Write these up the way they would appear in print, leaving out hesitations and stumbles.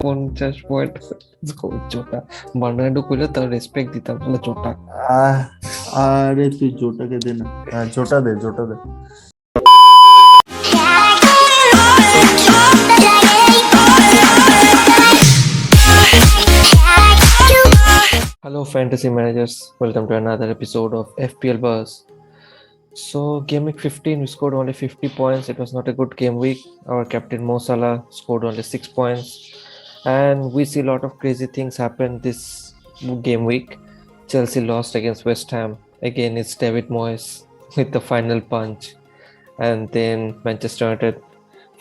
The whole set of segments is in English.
50 point জোটা Bernardo কইলে তার respect দিতাম বলে জোটা। আহ আরে তুই জোটাকে দে না। হ্যাঁ, জোটা দে, জোটা দে। Hello, fantasy managers. Welcome to another episode of FPL Buzz. So, game week 15, we scored only 50 points. It was not a good game week. Our captain Mo Salah scored only 6 points. And we see a lot of crazy things happen this game week. Chelsea lost against West Ham. Again, it's David Moyes with the final punch. And then Manchester United,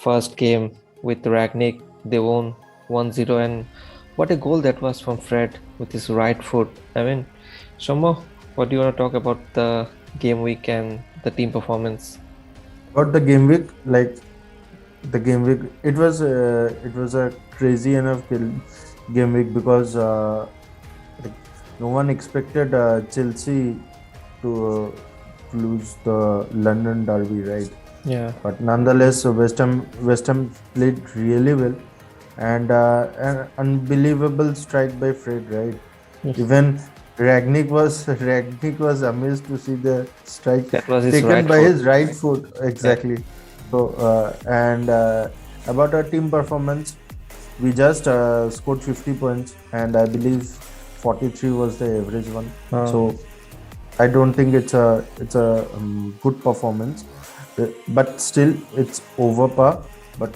first game with Ragnick, they won 1-0. And what a goal that was from Fred with his right foot. I mean, Shamo, what do you want to talk about the game week and the team performance? About the game week, like the game week, it was a crazy enough game week because like, no one expected Chelsea to lose the London derby, right? Yeah. But nonetheless, West Ham played really well, and an unbelievable strike by Fred, right? Yes. Even Ragnick was amazed to see the strike That was his taken right by foot. his right foot, exactly. So and about our team performance, we just scored 50 points, and I believe 43 was the average one. So I don't think it's a good performance, but still it's over par. But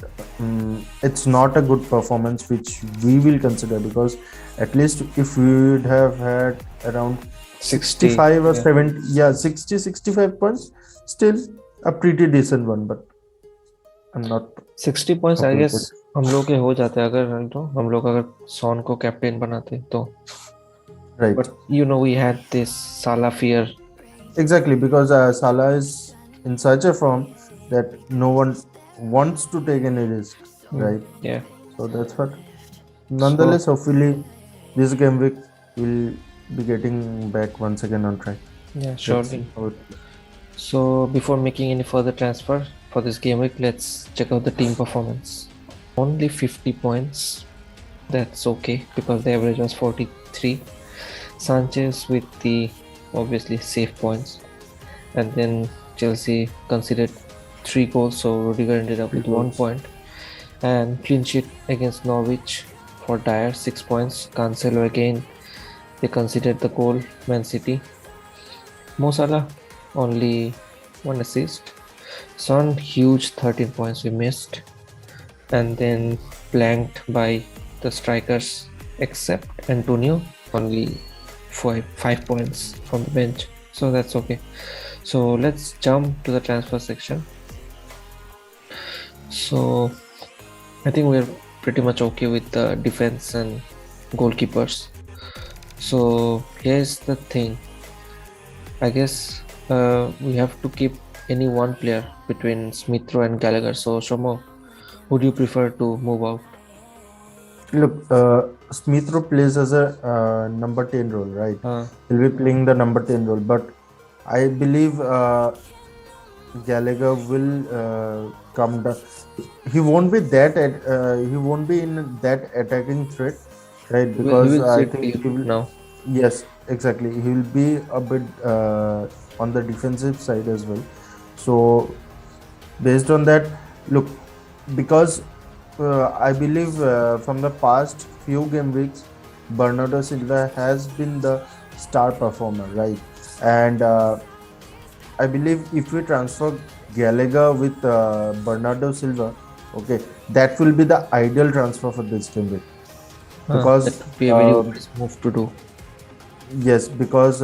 it's not a good performance which we will consider, because at least if we would have had around 60, 65 or yeah. 70, yeah, 60 65 points, still a pretty decent one. But I'm not 60 points I happy with guess it. हम लोग के हो जाते अगर तो हम लोग अगर सॉन को कैप्टन बनाते तो. Right. But you know, we had this Salah fear. Exactly, because Salah is in such a form that no one wants to take any risk, right? Yeah. So that's what. Nonetheless, hopefully, this game week will be getting back once again on track. Yeah, Let's surely. see how it- So before making any further transfer for this game week, let's check out the team performance. Only 50 points. That's okay because the average was 43. Sanchez with the obviously safe points. And then Chelsea conceded 3 goals, so Rudiger ended up with 1 point. And clean sheet against Norwich for Dyer, 6 points. Cancelo again, they conceded the goal. Man City. Mo Salah only 1 assist. Son, huge 13 points we missed. And then blanked by the strikers except Antonio, only 5 points from the bench. So that's okay. So let's jump to the transfer section. So I think we're pretty much okay with the defense and goalkeepers. So here's the thing. I guess we have to keep any one player between Smith Rowe and Gallagher. So Shomo, would you prefer to move out? Look, Smith Rowe plays as a number 10 role, right? He'll be playing the number 10 role, but I believe Gallagher will come down. He won't be he won't be in that attacking threat, right? He Because will I sit think deep he will. now. Yes, exactly. He will be a bit on the defensive side as well. So based on that, look, because I believe from the past few game weeks, Bernardo Silva has been the star performer, right? And I believe if we transfer Gallagher with Bernardo Silva, okay, that will be the ideal transfer for this game week. Because that would be a very wise move to do. yes, because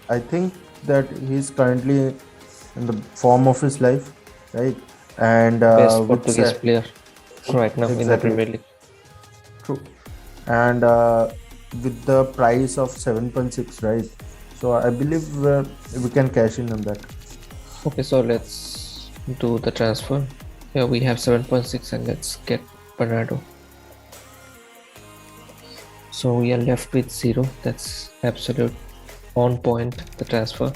I think that he's currently in the form of his life, right? And Best with Portuguese player right now in the Exactly. Premier League. True. And with the price of 7.6, right? So I believe we can cash in on that. Okay, so let's do the transfer. Here we have 7.6 and let's get Bernardo. So we are left with 0. That's absolute on point, the transfer.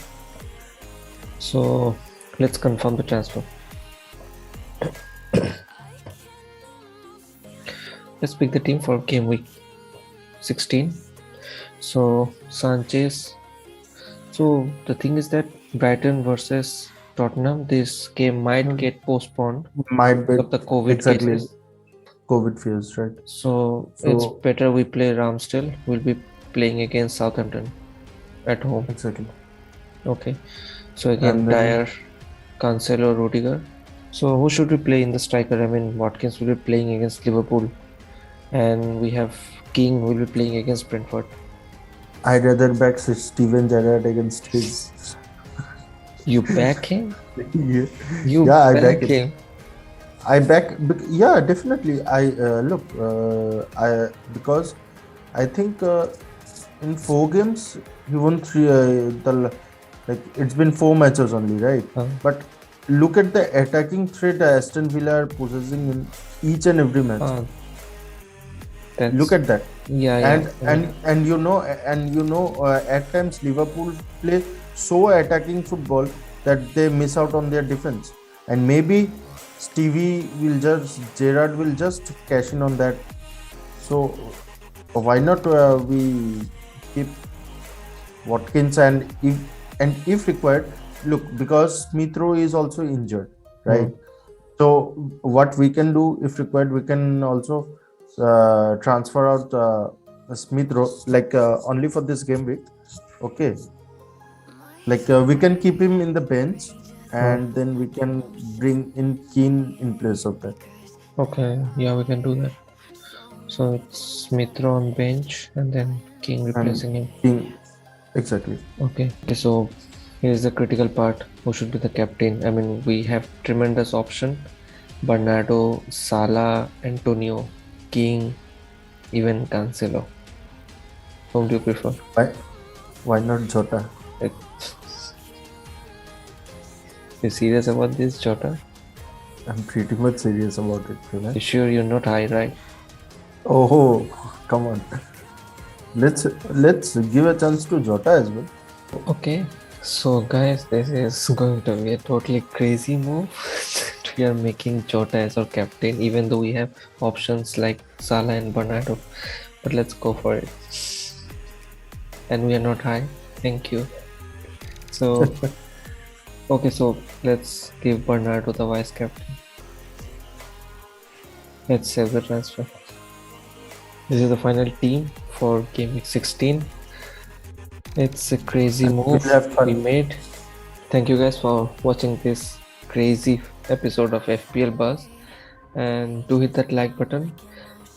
So let's confirm the transfer. let's pick the team for game week 16. So Sanchez. So the thing is that Brighton versus Tottenham, this game might get postponed Might be of the COVID exactly cases. COVID fears, right? So it's So better we play Ramsdale. We'll be playing against Southampton at home. exactly. Okay. So again, And then Dyer, Cancelo, Rudiger. So who should we play in the striker? I mean, Watkins will be playing against Liverpool, and we have King will be playing against Brentford. I'd rather back Steven Gerrard against his. You back him? Yeah, You yeah, I back back it. him? Yeah, definitely. Because I think in 4 games he won three. It's been 4 matches only, right? Huh? But look at the attacking threat Aston Villa are possessing in each and every match. That's Look at that. yeah. And at times Liverpool play so attacking football that they miss out on their defense, and maybe Gerrard will just cash in on that. So why not we keep Watkins, and if required, look, because Smith Rowe is also injured, right? So what we can do, if required, we can also transfer out Smith Rowe, only for this game week. Okay, we can keep him in the bench, and then we can bring in Keane in place of that. Okay, yeah, we can do that. So it's Smith Rowe on bench and then King replacing him. King, exactly. Okay, so here's the critical part. Who should be the captain? I mean, we have tremendous option. Bernardo, Salah, Antonio, King, even Cancelo. Whom do you prefer? Why not Jota? You serious about this, Jota? I'm pretty much serious about it. You sure you're not high, right? Oh, come on. Let's give a chance to Jota as well. Okay, so guys, this is going to be a totally crazy move. We are making Jota as our captain, even though we have options like Salah and Bernardo. But let's go for it. And we are not high. Thank you. So, okay, so let's give Bernardo the vice captain. Let's save the transfer. This is the final team for game week 16. It's a crazy move we made. Thank you guys for watching this crazy episode of FPL Buzz, and do hit that like button,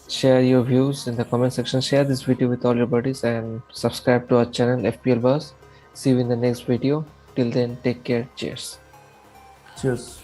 share your views in the comment section, share this video with all your buddies, and subscribe to our channel FPL Buzz. See you in the next video. Till then, take care. Cheers. Cheers.